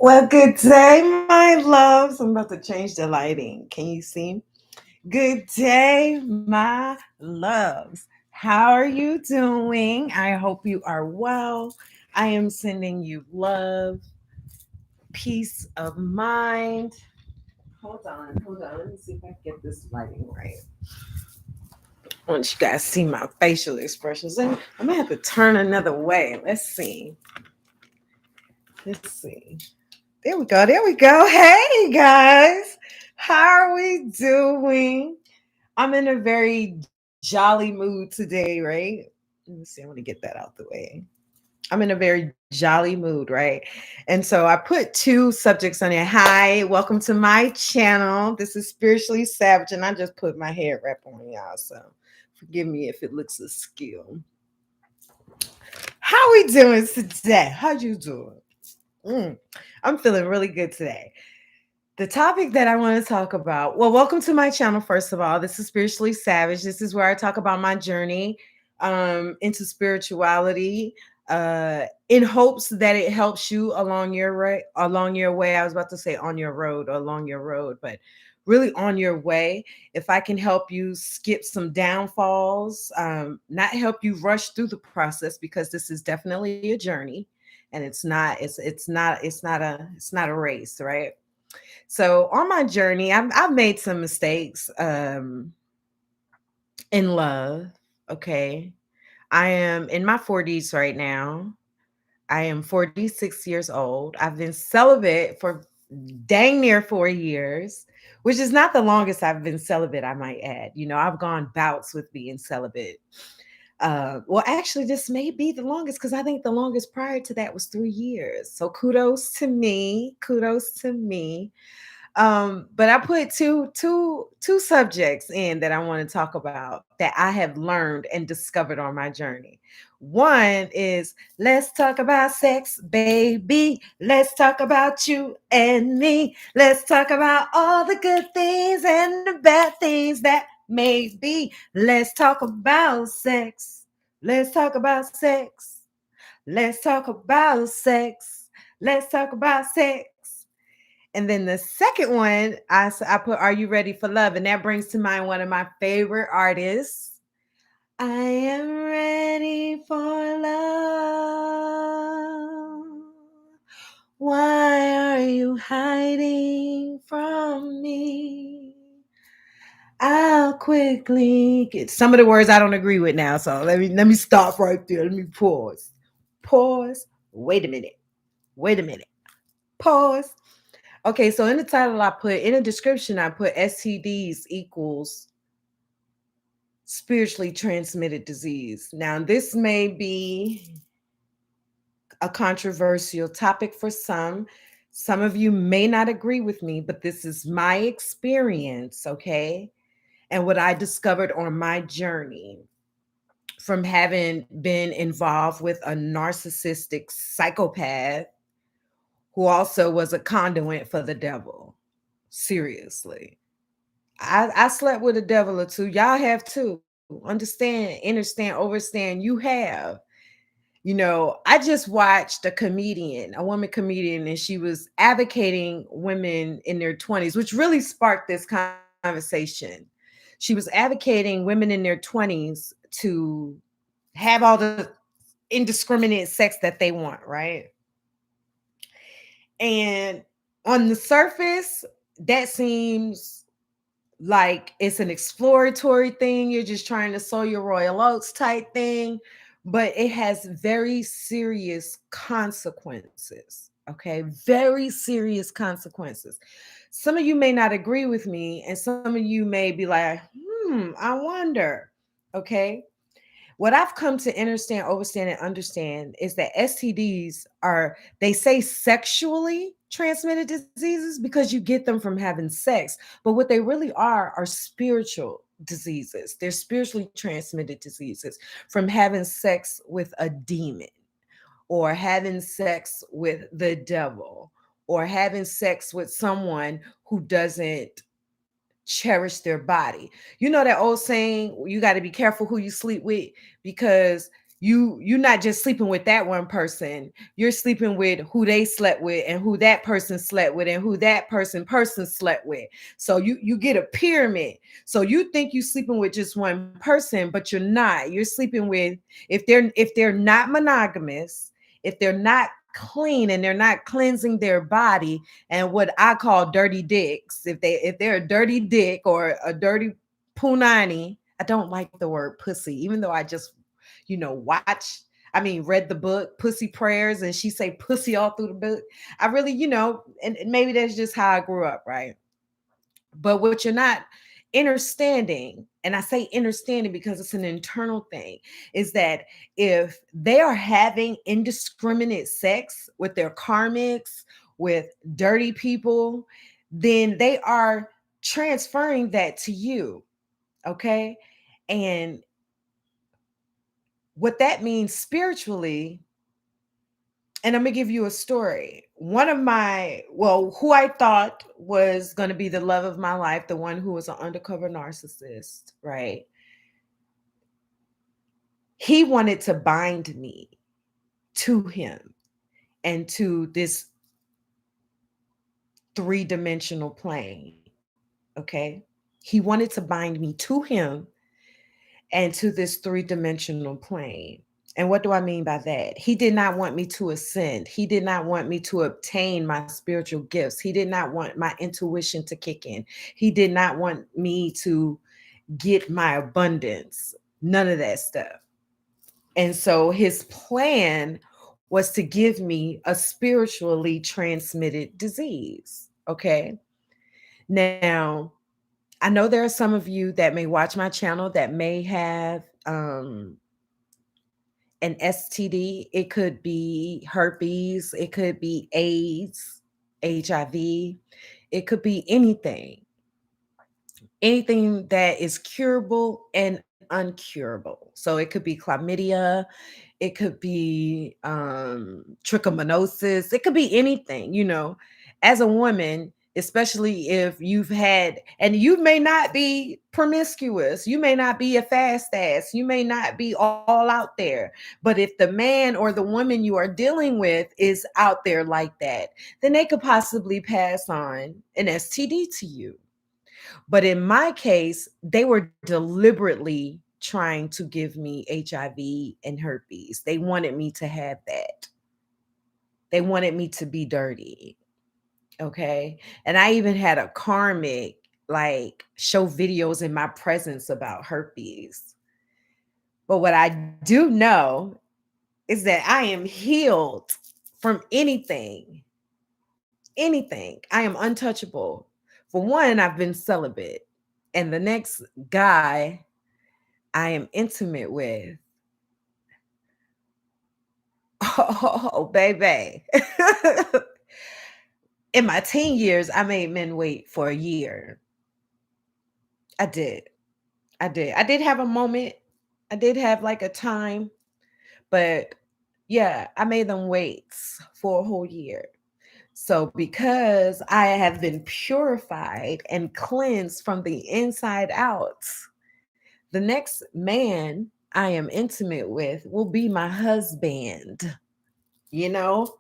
Well, good day, my loves. I'm about to change the lighting. Can you see? Good day, my loves. How are you doing? I hope you are well. I am sending you love, peace of mind. Hold on. Let me see if I can get this lighting right. I want you guys to see my facial expressions. I'm gonna have to turn another way. Let's see. Let's see. There we go. There we go. Hey guys, how are we doing? I'm in a very jolly mood today, right? Let me see. I want to get that out the way. I'm in a very jolly mood, right? And so I put two subjects on there. Hi, welcome to my channel. This is Spiritually Savage, and I just put my hair wrap on y'all. So forgive me if it looks askew. How we doing today? How you doing? Mm, I'm feeling really good today. The topic that I want to talk about, well, welcome to my channel, first of all. This is Spiritually Savage. This is where I talk about my journey into spirituality in hopes that it helps you along your way. I was about to say on your road or along your road, but really on your way. If I can help you skip some downfalls, not help you rush through the process, because this is definitely a journey, and it's not a race, right? So on my journey, I've made some mistakes in love. Okay. I am in my 40s right now. I am 46 years old. I've been celibate for dang near 4 years, which is not the longest I've been celibate, I might add. I've gone bouts with being celibate. Well, actually, this may be the longest, because I think the longest prior to that was 3 years. So kudos to me. Kudos to me. But I put two subjects in that I want to talk about that I have learned and discovered on my journey. One is, let's talk about sex, baby. Let's talk about you and me. Let's talk about all the good things and the bad things that may be. Let's talk about sex. Let's talk about sex. Let's talk about sex. Let's talk about sex. And then the second one, I put Are You Ready for Love? And that brings to mind one of my favorite artists. I am ready for love. Why are you hiding from me? I'll quickly get some of the words I don't agree with now. So let me stop right there. Let me pause. Pause. Wait a minute. Wait a minute. Pause. Okay, so in the title I put, in the description I put STDs equals spiritually transmitted disease. Now, this may be a controversial topic for some. Some of you may not agree with me, but this is my experience, okay? And what I discovered on my journey from having been involved with a narcissistic psychopath who also was a conduit for the devil. Seriously. I slept with a devil or two. Y'all have too. Understand, understand, overstand. You have. I just watched a comedian, a woman comedian, and she was advocating women in their 20s, which really sparked this conversation. She was advocating women in their 20s to have all the indiscriminate sex that they want, right? And on the surface, that seems like it's an exploratory thing. You're just trying to sow your royal oats type thing, but it has very serious consequences. Okay, very serious consequences. Some of you may not agree with me, and some of you may be like, I wonder. Okay, what I've come to understand, overstand, and understand is that STDs are, they say sexually transmitted diseases because you get them from having sex. But what they really are spiritual diseases. They're spiritually transmitted diseases from having sex with a demon, or having sex with the devil, or having sex with someone who doesn't cherish their body. You know that old saying, you got to be careful who you sleep with, because you're not just sleeping with that one person, you're sleeping with who they slept with and who that person slept with and who that person slept with. So you get a pyramid. So you think you're sleeping with just one person, but you're not. You're sleeping with, if they're not monogamous, if they're not clean and they're not cleansing their body, and what I call dirty dicks, if they're a dirty dick or a dirty punani. I don't like the word pussy, even though I just read the book Pussy Prayers, and she say pussy all through the book. I really, and maybe that's just how I grew up, right? But what you're not understanding, and I say understanding because it's an internal thing, is that if they are having indiscriminate sex with their karmics, with dirty people, then they are transferring that to you. Okay. And what that means spiritually, and I'm gonna give you a story. One of my, well, who I thought was gonna be the love of my life, the one who was an undercover narcissist, right? He wanted to bind me to him and to this three-dimensional plane. Okay. He wanted to bind me to him and to this three-dimensional plane. And what do I mean by that? He did not want me to ascend. He did not want me to obtain my spiritual gifts. He did not want my intuition to kick in. He did not want me to get my abundance. None of that stuff. And so his plan was to give me a spiritually transmitted disease. Okay. Now, I know there are some of you that may watch my channel that may have an STD. It could be herpes, it could be AIDS, HIV, it could be anything that is curable and uncurable. So it could be chlamydia, it could be trichomoniasis, it could be anything, as a woman, especially if you've had, and you may not be promiscuous, you may not be a fast ass, you may not be all out there, but if the man or the woman you are dealing with is out there like that, then they could possibly pass on an STD to you. But in my case, they were deliberately trying to give me HIV and herpes. They wanted me to have that. They wanted me to be dirty. Okay. And I even had a karmic like show videos in my presence about herpes. But what I do know is that I am healed from anything. Anything. I am untouchable. For one, I've been celibate. And the next guy I am intimate with, oh, baby. In my teen years, I made men wait for a year. I did. I did have a moment. I did have like a time, but yeah, I made them wait for a whole year. So, because I have been purified and cleansed from the inside out, the next man I am intimate with will be my husband, you know?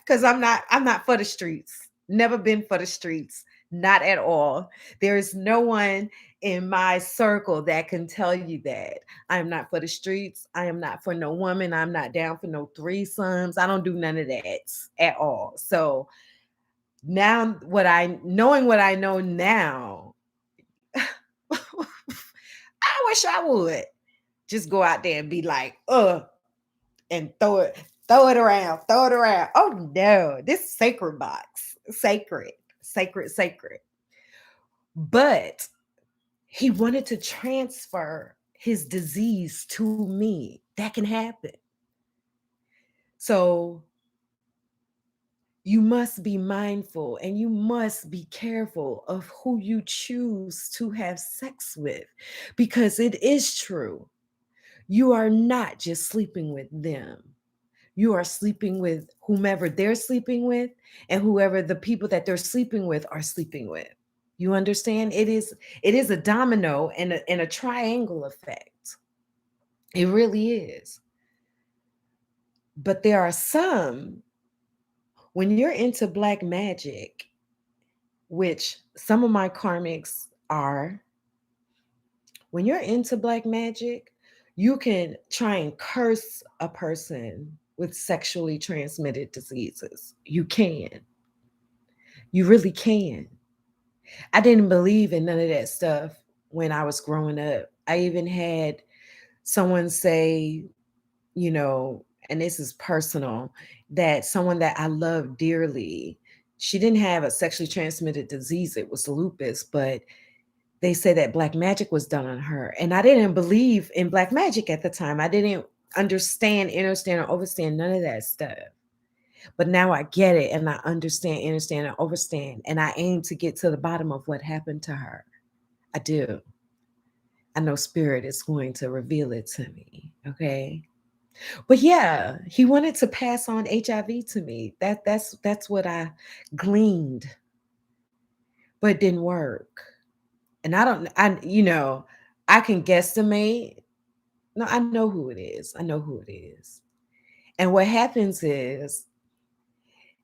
Cuz I'm not for the streets. Never been for the streets, not at all. There is no one in my circle that can tell you that. I am not for the streets. I am not for no woman. I'm not down for no threesomes. I don't do none of that at all. So, now knowing what I know now, I wish I would just go out there and be like, and throw it around, throw it around. Oh no, this sacred box, sacred, sacred, sacred. But he wanted to transfer his disease to me. That can happen. So you must be mindful and you must be careful of who you choose to have sex with, because it is true. You are not just sleeping with them. You are sleeping with whomever they're sleeping with and whoever the people that they're sleeping with are sleeping with. You understand? It is a domino and a triangle effect. It really is. But there are some, when you're into black magic, which some of my karmics are, when you're into black magic, you can try and curse a person with sexually transmitted diseases. You can. You really can. I didn't believe in none of that stuff when I was growing up. I even had someone say, and this is personal, that someone that I love dearly, she didn't have a sexually transmitted disease, it was lupus, but they said that black magic was done on her. And I didn't believe in black magic at the time. I didn't understand, or overstand none of that stuff. But now I get it and I understand, and overstand. And I aim to get to the bottom of what happened to her. I do. I know spirit is going to reveal it to me. Okay. But yeah, he wanted to pass on HIV to me. That's what I gleaned, but it didn't work. And I can guesstimate. No, I know who it is. I know who it is. And what happens is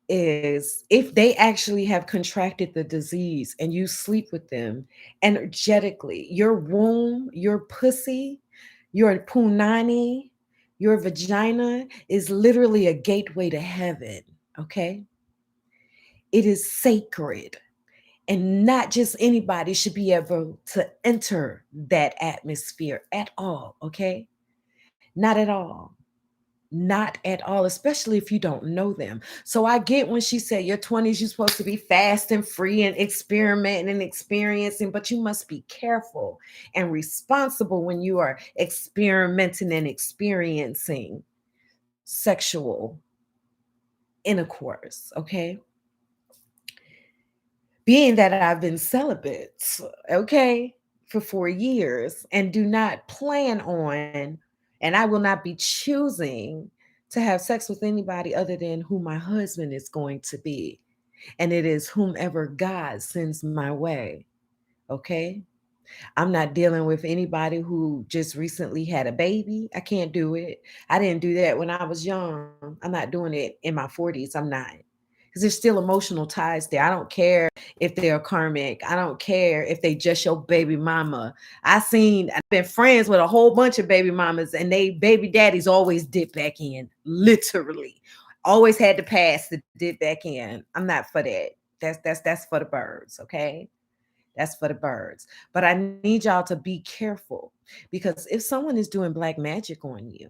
if they actually have contracted the disease and you sleep with them energetically, your womb, your pussy, your punani, your vagina is literally a gateway to heaven. Okay. It is sacred. And not just anybody should be able to enter that atmosphere at all. Okay. Not at all. Not at all, especially if you don't know them. So I get when she said your 20s, you're supposed to be fast and free and experimenting and experiencing, but you must be careful and responsible when you are experimenting and experiencing sexual intercourse. Okay. Being that I've been celibate, okay, for 4 years and do not plan on, and I will not be choosing to have sex with anybody other than who my husband is going to be. And it is whomever God sends my way. Okay. I'm not dealing with anybody who just recently had a baby. I can't do it. I didn't do that when I was young. I'm not doing it in my 40s. I'm not. Because there's still emotional ties there. I don't care if they're karmic. I don't care if they just your baby mama. I've been friends with a whole bunch of baby mamas and they baby daddies always dip back in, literally. Always had to pass to dip back in. I'm not for that. That's for the birds, okay? That's for the birds. But I need y'all to be careful because if someone is doing black magic on you,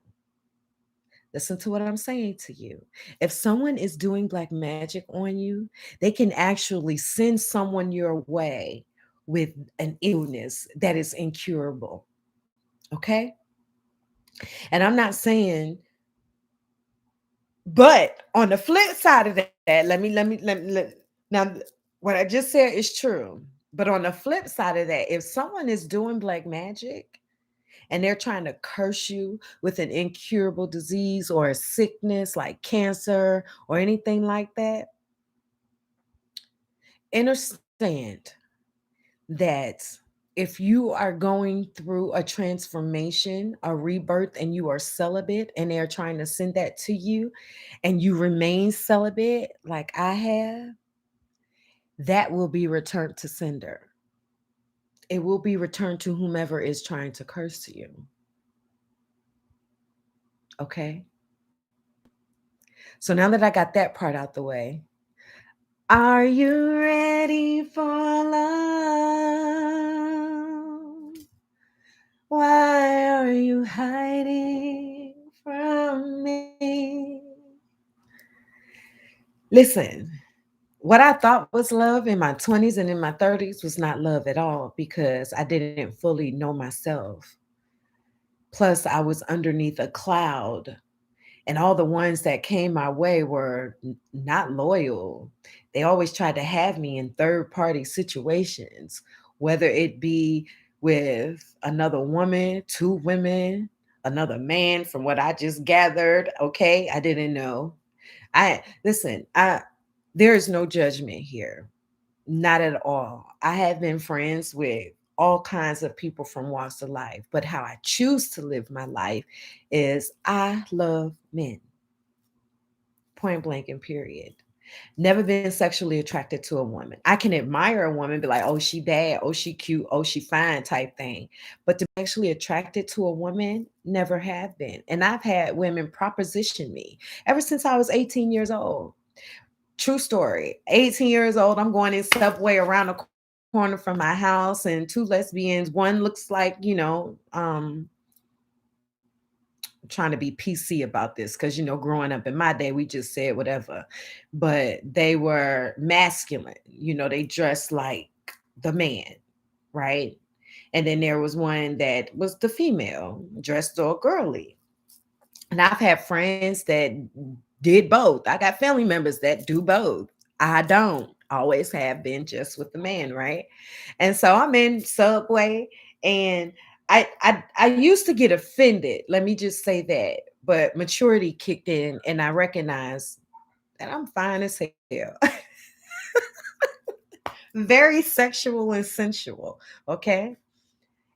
listen to what I'm saying to you. If someone is doing black magic on you, they can actually send someone your way with an illness that is incurable. Okay? And I'm not saying, but on the flip side of that, now what I just said is true. But on the flip side of that, if someone is doing black magic and they're trying to curse you with an incurable disease or a sickness like cancer or anything like that, understand that if you are going through a transformation, a rebirth, and you are celibate and they're trying to send that to you and you remain celibate like I have, that will be returned to sender. It will be returned to whomever is trying to curse you. Okay. So now that I got that part out the way, are you ready for love? Why are you hiding from me? Listen, what I thought was love in my 20s and in my 30s was not love at all because I didn't fully know myself. Plus, I was underneath a cloud, and all the ones that came my way were not loyal. They always tried to have me in third party situations, whether it be with another woman, two women, another man, from what I just gathered. Okay. I didn't know. I there is no judgment here. Not at all. I have been friends with all kinds of people from walks of life. But how I choose to live my life is I love men, point blank and period. Never been sexually attracted to a woman. I can admire a woman, be like, oh, she bad, oh, she cute, oh, she fine type thing. But to be actually attracted to a woman, never have been. And I've had women proposition me ever since I was 18 years old. True story. 18 years old, I'm going in Subway around the corner from my house, and two lesbians. One looks like, trying to be PC about this because growing up in my day, we just said whatever. But they were masculine, they dressed like the man, right? And then there was one that was the female, dressed all girly. And I've had friends that did both. I got family members that do both. I don't. Always have been just with the man, right? And so I'm in Subway, and I used to get offended. Let me just say that. But maturity kicked in, and I recognized that I'm fine as hell. Very sexual and sensual. Okay.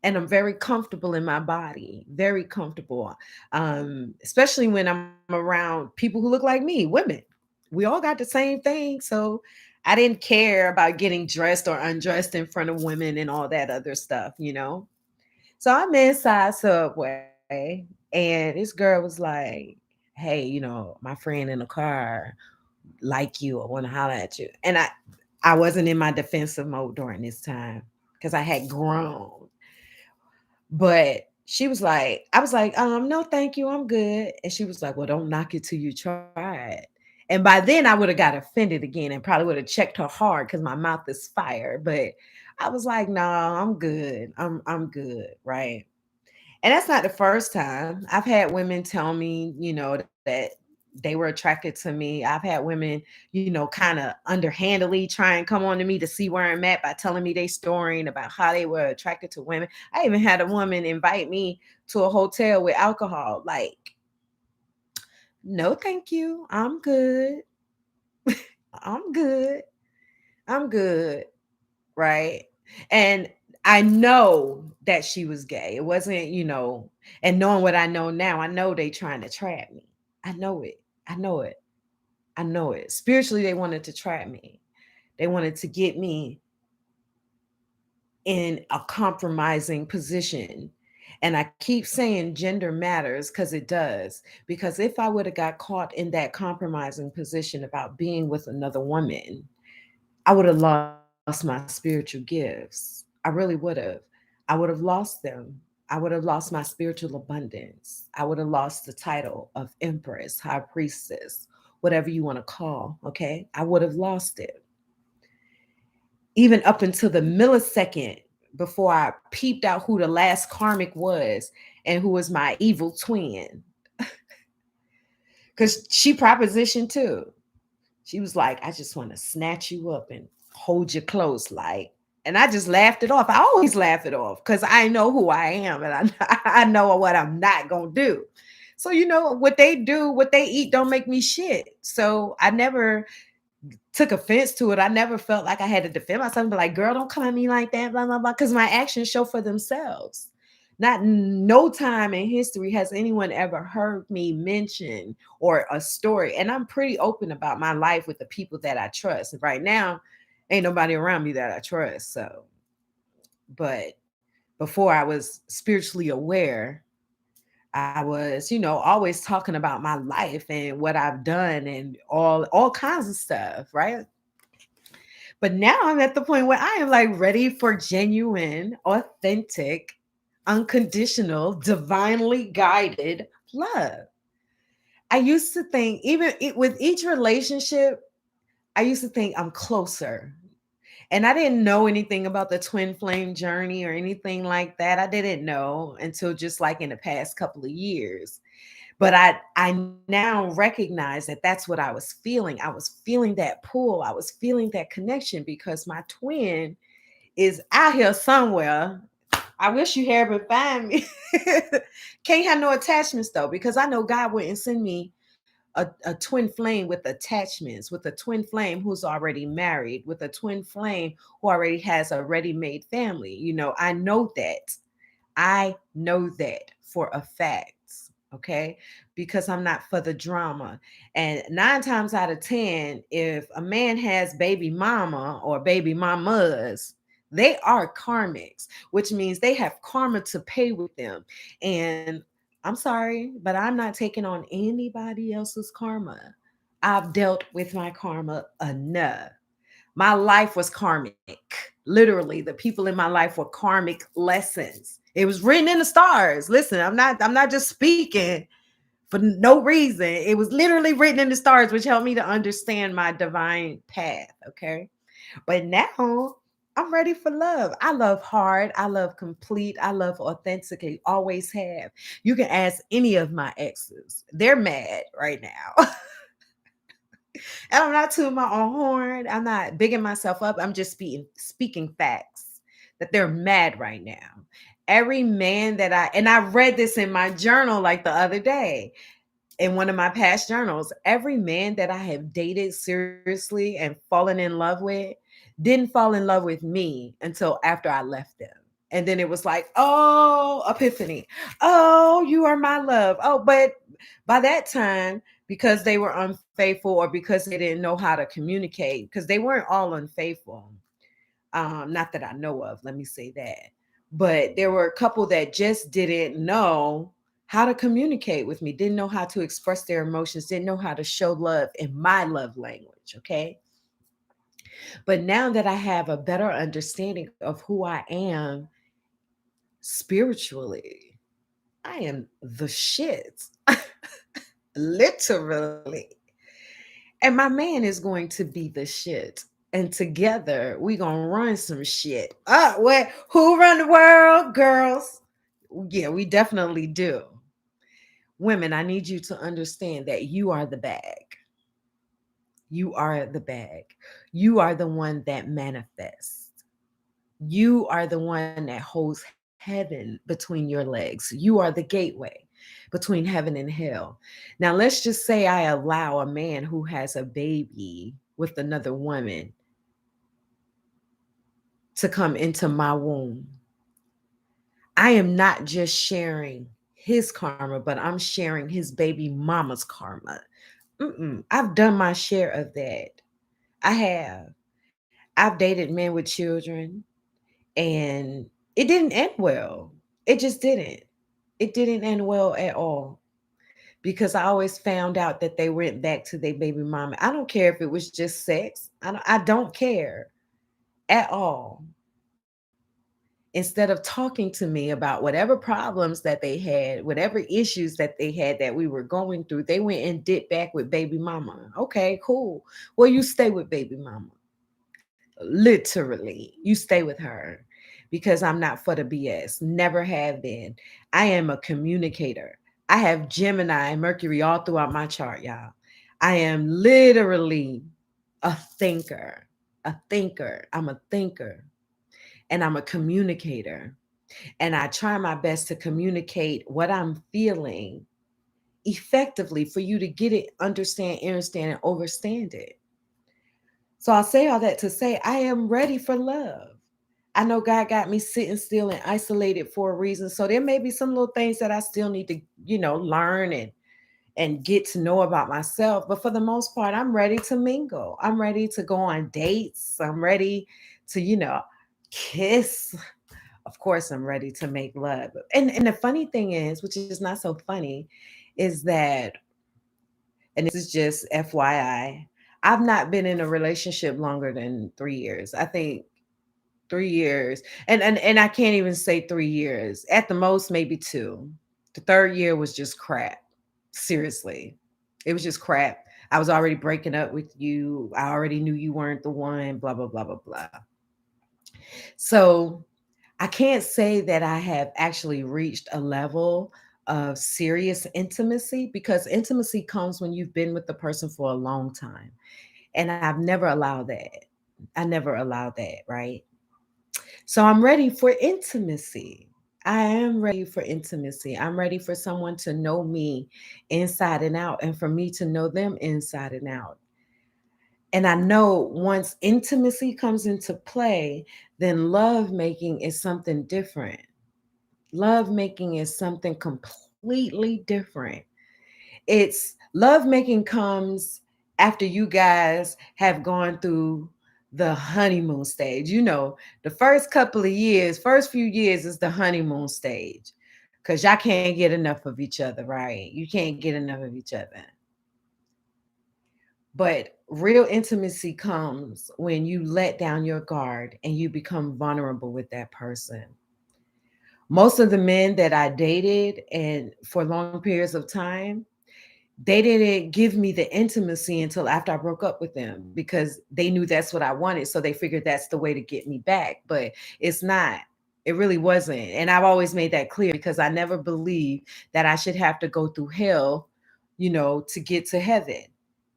And I'm very comfortable in my body, very comfortable. Especially when I'm around people who look like me, women. We all got the same thing. So I didn't care about getting dressed or undressed in front of women and all that other stuff. So I'm inside Subway, and this girl was like, hey, my friend in the car like you, I want to holler at you. And I wasn't in my defensive mode during this time because I had grown. But she was like, I was like, no, thank you, I'm good. And she was like, well, don't knock it till you try it. And by then I would have got offended again and probably would have checked her hard because my mouth is fire. But I was like, no, I'm good. I'm good, right? And that's not the first time. I've had women tell me, that they were attracted to me. I've had women, kind of underhandedly try and come on to me to see where I'm at by telling me their story and about how they were attracted to women. I even had a woman invite me to a hotel with alcohol. Like, no, thank you. I'm good. I'm good. I'm good. Right. And I know that she was gay. It wasn't, and knowing what I know now, I know they trying to trap me. I know it. I know it. I know it. Spiritually, they wanted to trap me. They wanted to get me in a compromising position. And I keep saying gender matters because it does. Because if I would have got caught in that compromising position about being with another woman, I would have lost my spiritual gifts. I really would have. I would have lost them. I would have lost my spiritual abundance. I would have lost the title of empress, high priestess, whatever you want to call. Okay. I would have lost it. Even up until the millisecond before I peeped out who the last karmic was and who was my evil twin. Because she propositioned too. She was like, I just want to snatch you up and hold you close, like. And I just laughed it off. I always laugh it off because I know who I am and I know what I'm not going to do. So, what they do, what they eat don't make me shit. So I never took offense to it. I never felt like I had to defend myself and be like, girl, don't come at me like that, blah, blah, blah. Because my actions show for themselves. Not no time in history has anyone ever heard me mention or a story. And I'm pretty open about my life with the people that I trust. Right now, ain't nobody around me that I trust. So, but before I was spiritually aware, I was, always talking about my life and what I've done and all kinds of stuff, right? But now I'm at the point where I am like ready for genuine, authentic, unconditional, divinely guided love. I used to think, even with each relationship, I used to think I'm closer. And I didn't know anything about the twin flame journey or anything like that. I didn't know until just like in the past couple of years. But I now recognize that that's what I was feeling. I was feeling that pull. I was feeling that connection because my twin is out here somewhere. I wish you here but find me. Can't have no attachments though, because I know God wouldn't send me a twin flame with attachments, with a twin flame who's already married, with a twin flame who already has a ready-made family. I know that. I know that for a fact. Okay. Because I'm not for the drama. And 9 times out of 10, if a man has baby mama or baby mamas, they are karmics, which means they have karma to pay with them. And I'm sorry, but I'm not taking on anybody else's karma. I've dealt with my karma enough. My life was karmic. Literally, the people in my life were karmic lessons. It was written in the stars. Listen, I'm not just speaking for no reason. It was literally written in the stars, which helped me to understand my divine path. Okay. But now I'm ready for love. I love hard. I love complete. I love authentic. Always have. You can ask any of my exes. They're mad right now. And I'm not tooting my own horn. I'm not bigging myself up. I'm just speaking facts that they're mad right now. Every man that I read this in my journal like the other day, in one of my past journals, every man that I have dated seriously and fallen in love with didn't fall in love with me until after I left them. And then it was like, oh, epiphany. Oh, you are my love. Oh, but by that time, because they were unfaithful or because they didn't know how to communicate, because they weren't all unfaithful. Not that I know of, let me say that. But there were a couple that just didn't know how to communicate with me, didn't know how to express their emotions, didn't know how to show love in my love language. Okay. But now that I have a better understanding of who I am spiritually, I am the shit. Literally. And my man is going to be the shit. And together we gonna run some shit. What? Who run the world, girls? Yeah, we definitely do. Women, I need you to understand that you are the bag. You are the bag. You are the one that manifests. You are the one that holds heaven between your legs. You are the gateway between heaven and hell. Now, let's just say I allow a man who has a baby with another woman to come into my womb. I am not just sharing his karma, but I'm sharing his baby mama's karma. I've done my share of that. I have. I've dated men with children, and it didn't end well. It just didn't. It didn't end well at all because I always found out that they went back to their baby mama. I don't care if it was just sex. I don't care at all. Instead of talking to me about whatever problems that they had, whatever issues that they had that we were going through, they went and dipped back with baby mama. Okay, cool. Well, you stay with baby mama. Literally, you stay with her because I'm not for the BS. Never have been. I am a communicator. I have Gemini and Mercury all throughout my chart, y'all. I am literally a thinker. A thinker. I'm a thinker and I'm a communicator. And I try my best to communicate what I'm feeling effectively for you to get it, understand, and overstand it. So I'll say all that to say I am ready for love. I know God got me sitting still and isolated for a reason. So there may be some little things that I still need to, learn and get to know about myself. But for the most part, I'm ready to mingle. I'm ready to go on dates. I'm ready to, kiss. Of course, I'm ready to make love. And the funny thing is, which is not so funny, is that, and this is just FYI, I've not been in a relationship longer than 3 years. I think 3 years. And I can't even say 3 years. At the most, maybe two. The third year was just crap. Seriously. It was just crap. I was already breaking up with you. I already knew you weren't the one, blah, blah, blah, blah, blah. So I can't say that I have actually reached a level of serious intimacy because intimacy comes when you've been with the person for a long time. And I've never allowed that. I never allowed that, right? So I'm ready for intimacy. I am ready for intimacy. I'm ready for someone to know me inside and out and for me to know them inside and out. And I know once intimacy comes into play, then love making is something different. Love making is something completely different. It's love making comes after you guys have gone through the honeymoon stage. The first couple of years, first few years is the honeymoon stage because y'all can't get enough of each other, right? You can't get enough of each other. But real intimacy comes when you let down your guard and you become vulnerable with that person. Most of the men that I dated and for long periods of time, they didn't give me the intimacy until after I broke up with them because they knew that's what I wanted. So they figured that's the way to get me back. But it's not. It really wasn't. And I've always made that clear because I never believed that I should have to go through hell, to get to heaven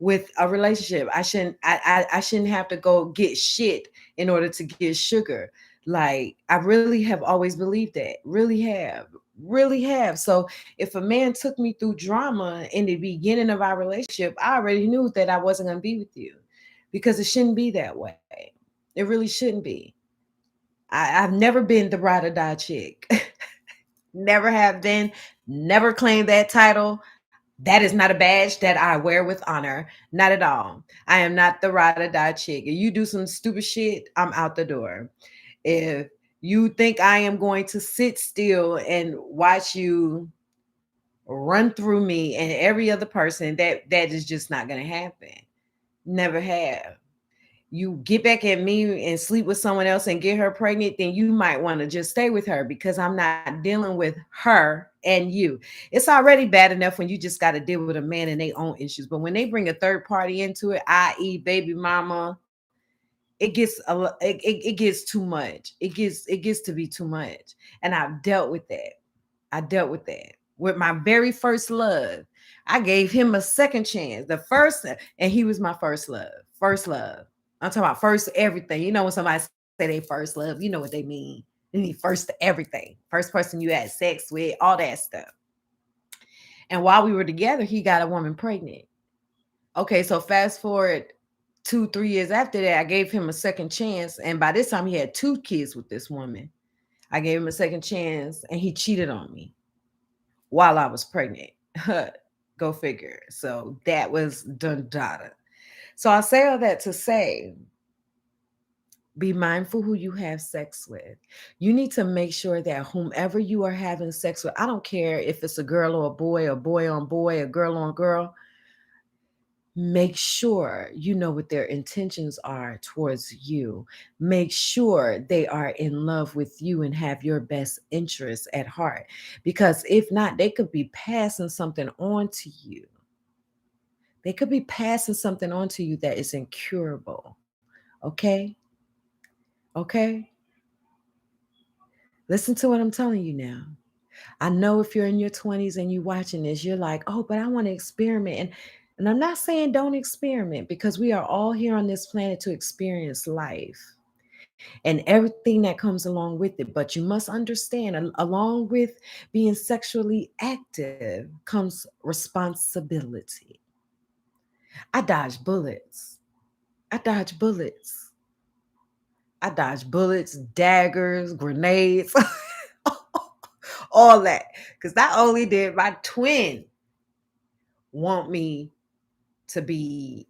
with a relationship. I shouldn't have to go get shit in order to get sugar. Like I really have always believed that. Really have. Really have. So if a man took me through drama in the beginning of our relationship, I already knew that I wasn't going to be with you because it shouldn't be that way. It really shouldn't be. I've never been the ride or die chick. Never have been, never claimed that title. That is not a badge that I wear with honor. Not at all. I am not the ride or die chick. If you do some stupid shit, I'm out the door. If you think I am going to sit still and watch you run through me and every other person, that is just not going to happen. Never have. You get back at me and sleep with someone else and get her pregnant, then you might want to just stay with her because I'm not dealing with her and you. It's already bad enough when you just got to deal with a man and their own issues. But when they bring a third party into it, i.e., baby mama, it gets too much. It gets to be too much. And I've dealt with that. I dealt with that. With my very first love, I gave him a second chance. The first, and he was my first love. First love. I'm talking about first everything. When somebody say they first love, you know what they mean. They mean first everything. First person you had sex with, all that stuff. And while we were together, he got a woman pregnant. Okay, so fast forward 2, 3 years after that, I gave him a second chance. And by this time, he had 2 kids with this woman. I gave him a second chance and he cheated on me while I was pregnant. Go figure. So that was done data. So I say all that to say, be mindful who you have sex with. You need to make sure that whomever you are having sex with, I don't care if it's a girl or a boy on boy, a girl on girl, make sure you know what their intentions are towards you. Make sure they are in love with you and have your best interests at heart. Because if not, they could be passing something on to you. They could be passing something on to you that is incurable. Okay? Okay? Listen to what I'm telling you now. I know if you're in your 20s and you're watching this, you're like, oh, but I want to experiment. And I'm not saying don't experiment because we are all here on this planet to experience life and everything that comes along with it. But you must understand, along with being sexually active comes responsibility. I dodge bullets. I dodge bullets. I dodge bullets, daggers, grenades, all that. Because not only did my twin want me to be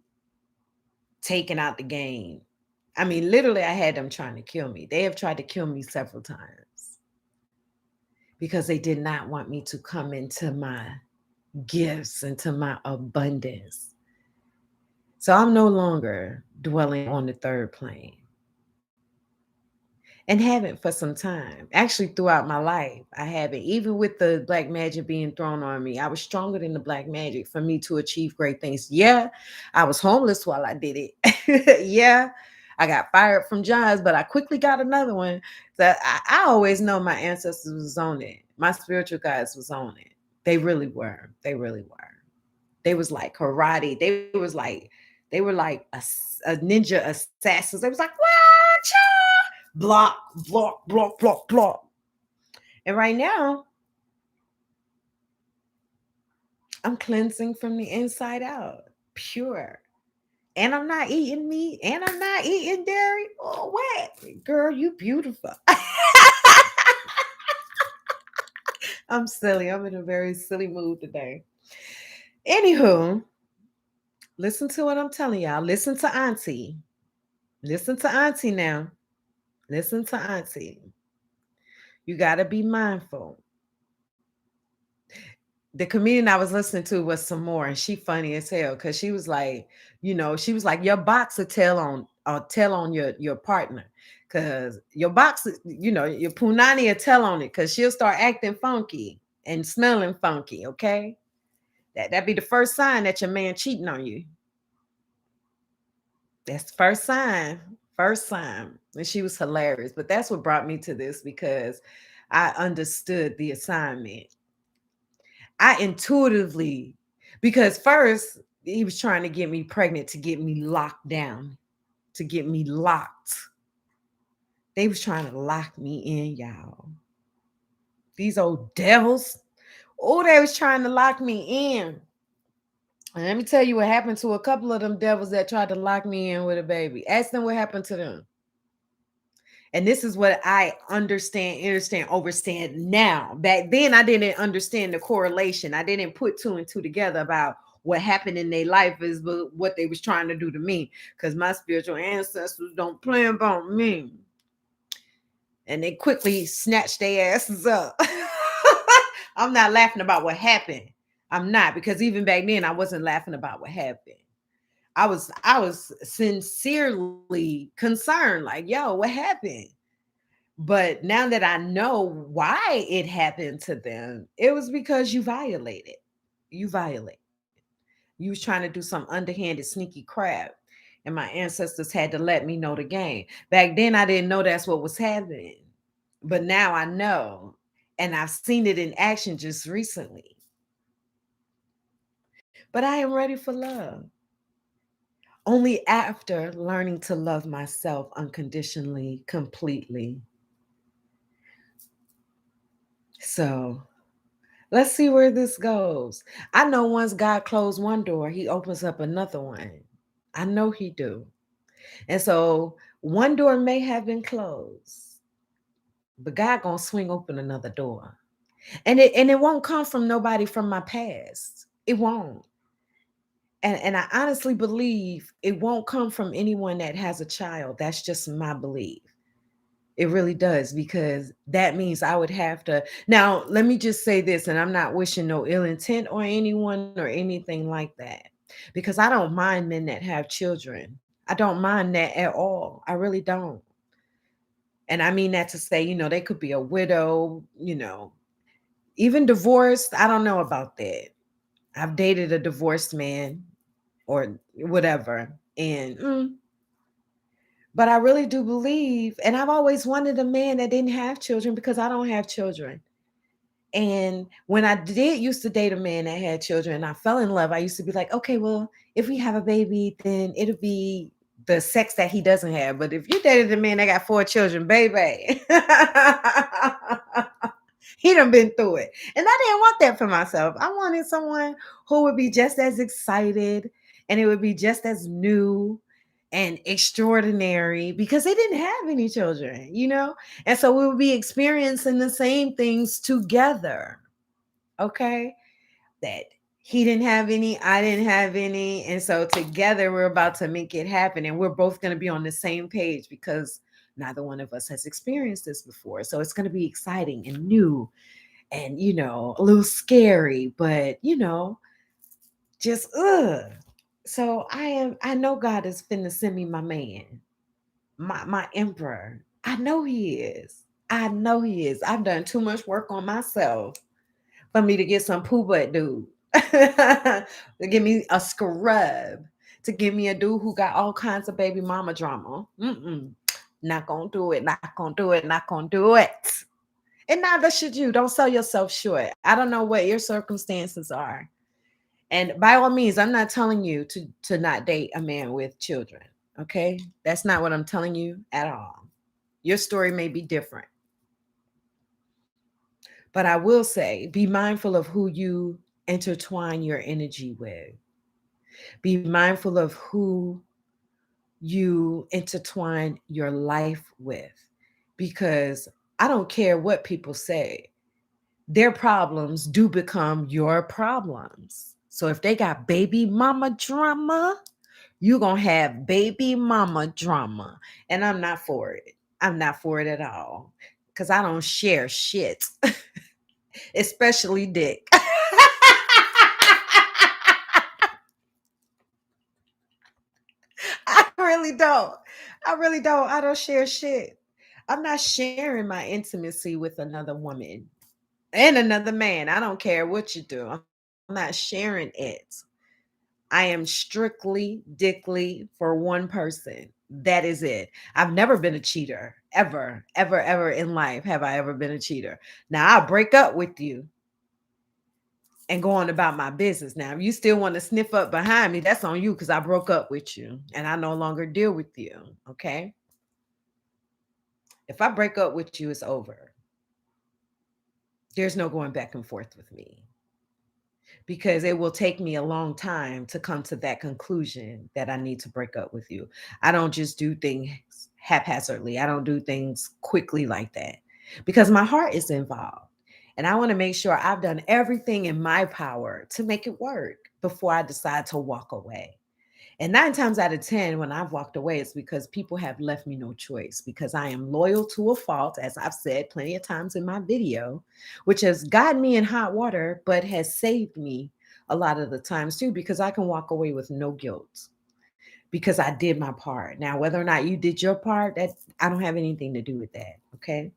taken out the game, I mean, literally, I had them trying to kill me. They have tried to kill me several times because they did not want me to come into my gifts, into my abundance. So I'm no longer dwelling on the third plane and haven't for some time. Actually, throughout my life, I haven't. Even with the black magic being thrown on me, I was stronger than the black magic for me to achieve great things. Yeah, I was homeless while I did it. Yeah, I got fired from jobs, but I quickly got another one. So I always know my ancestors was on it. My spiritual guides was on it. They really were. They really were. They was like karate. They were like a ninja assassins. They was like, what? Block, block, block, block. And right now, I'm cleansing from the inside out, pure. And I'm not eating meat, and I'm not eating dairy. Oh, what? Girl, you beautiful. I'm silly. I'm in a very silly mood today. Anywho, listen to what I'm telling y'all. Listen to Auntie. Listen to Auntie now. Listen to Auntie. You got to be mindful. The comedian I was listening to was some more, and she funny as hell because she was like, she was like, your box will tell on your partner, because your box, your punani will tell on it because she'll start acting funky and smelling funky. Okay, that be the first sign that your man cheating on you. That's the first sign. First sign. And she was hilarious. But that's what brought me to this because I understood the assignment. I intuitively, because first he was trying to get me pregnant to get me locked down, to get me locked. They was trying to lock me in, y'all. These old devils. Oh, they was trying to lock me in. And let me tell you what happened to a couple of them devils that tried to lock me in with a baby. Ask them what happened to them. And this is what I understand now. Back then, I didn't understand the correlation. I didn't put two and two together about what happened in their life is what they was trying to do to me. Because my spiritual ancestors don't play about me. And they quickly snatched their asses up. I'm not laughing about what happened. I'm not, because even back then I wasn't laughing about what happened. I was sincerely concerned, like, yo, what happened? But now that I know why it happened to them, it was because you violated. You violate. You was trying to do some underhanded, sneaky crap. And my ancestors had to let me know the game. Back then, I didn't know that's what was happening. But now I know. And I've seen it in action just recently. But I am ready for love. Only after learning to love myself unconditionally, completely. So let's see where this goes. I know once God closed one door, he opens up another one. I know he do. And so one door may have been closed, but God going to swing open another door. And it won't come from nobody from my past. It won't. And I honestly believe it won't come from anyone that has a child. That's just my belief. It really does, because that means I would have to. Now, let me just say this, and I'm not wishing no ill intent on anyone or anything like that, because I don't mind men that have children. I don't mind that at all. I really don't. And I mean that to say, they could be a widow, even divorced. I don't know about that. I've dated a divorced man or whatever. And but I really do believe, and I've always wanted a man that didn't have children because I don't have children. And when I did used to date a man that had children and I fell in love, I used to be like, okay, well, if we have a baby, then it'll be the sex that he doesn't have. But if you dated a man that got 4 children, baby, he done been through it. And I didn't want that for myself. I wanted someone who would be just as excited, and it would be just as new and extraordinary because they didn't have any children. And so we would be experiencing the same things together. Okay. That he didn't have any, I didn't have any. And so together we're about to make it happen. And we're both going to be on the same page because neither one of us has experienced this before. So it's going to be exciting and new and, a little scary, but, just, ugh. So I know God is finna send me my man, my emperor. I know he is. I know he is. I've done too much work on myself for me to get some poo butt dude. To give me a scrub. To give me a dude who got all kinds of baby mama drama. Not gonna do it. Not gonna do it. Not gonna do it. And neither should you. Don't sell yourself short. I don't know what your circumstances are. And by all means, I'm not telling you to not date a man with children. Okay? That's not what I'm telling you at all. Your story may be different. But I will say, be mindful of who you intertwine your energy with. Be mindful of who you intertwine your life with. Because I don't care what people say, their problems do become your problems. So if they got baby mama drama, you're going to have baby mama drama. And I'm not for it. I'm not for it at all. Because I don't share shit, especially dick. I really don't. I really don't. I don't share shit. I'm not sharing my intimacy with another woman and another man. I don't care what you do. I'm not sharing it. I am strictly dickly for one person. That is it. I've never been a cheater. Ever, ever, ever in life have I ever been a cheater. Now I'll break up with you and go on about my business. Now, if you still want to sniff up behind me, that's on you because I broke up with you and I no longer deal with you. Okay. If I break up with you, it's over. There's no going back and forth with me because it will take me a long time to come to that conclusion that I need to break up with you. I don't just do things haphazardly, I don't do things quickly like that because my heart is involved. And I want to make sure I've done everything in my power to make it work before I decide to walk away. And 9 times out of 10, when I've walked away, it's because people have left me no choice because I am loyal to a fault, as I've said plenty of times in my video, which has gotten me in hot water, but has saved me a lot of the times too, because I can walk away with no guilt because I did my part. Now, whether or not you did your part, that I don't have anything to do with that. Okay.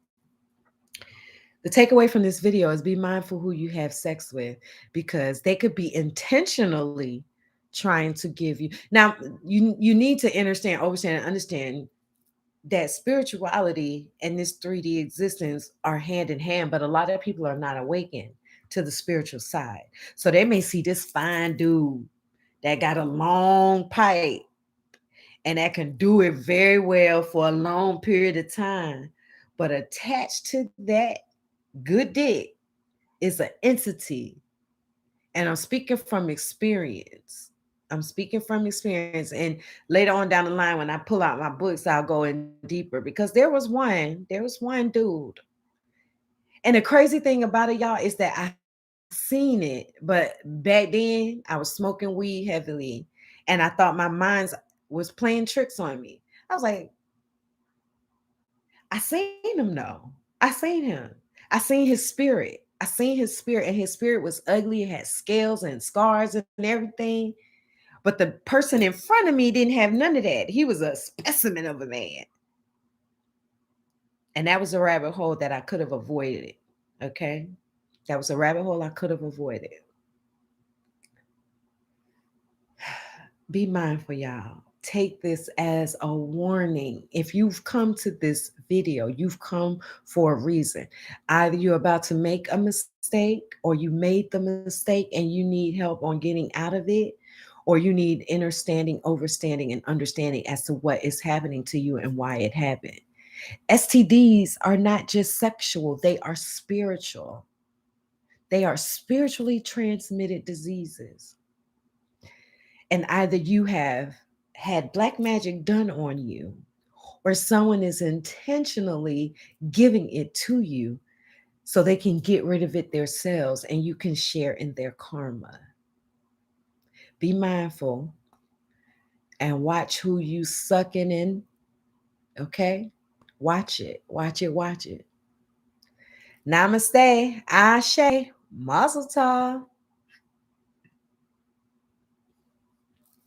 The takeaway from this video is be mindful who you have sex with because they could be intentionally trying to give you. Now, you need to understand that spirituality and this 3D existence are hand in hand, but a lot of people are not awakened to the spiritual side. So they may see this fine dude that got a long pipe and that can do it very well for a long period of time. But attached to that good dick is an entity. And I'm speaking from experience. I'm speaking from experience. And later on down the line, when I pull out my books, I'll go in deeper because there was one dude. And the crazy thing about it, y'all, is that I seen it, but back then I was smoking weed heavily and I thought my mind was playing tricks on me. I was like, I seen him though. I seen him. I seen his spirit. I seen his spirit, and his spirit was ugly. It had scales and scars and everything. But the person in front of me didn't have none of that. He was a specimen of a man. And that was a rabbit hole that I could have avoided. Okay. That was a rabbit hole I could have avoided. Be mindful, y'all. Take this as a warning. If you've come to this video, you've come for a reason. Either you're about to make a mistake or you made the mistake and you need help on getting out of it, or you need understanding, overstanding, and understanding as to what is happening to you and why it happened. STDs are not just sexual, they are spiritual. They are spiritually transmitted diseases. And either you have had black magic done on you or someone is intentionally giving it to you so they can get rid of it themselves and you can share in their karma. Be mindful and watch who you sucking in. Okay. Watch it, watch it, watch it. Namaste, Ashe, Mazel Tov.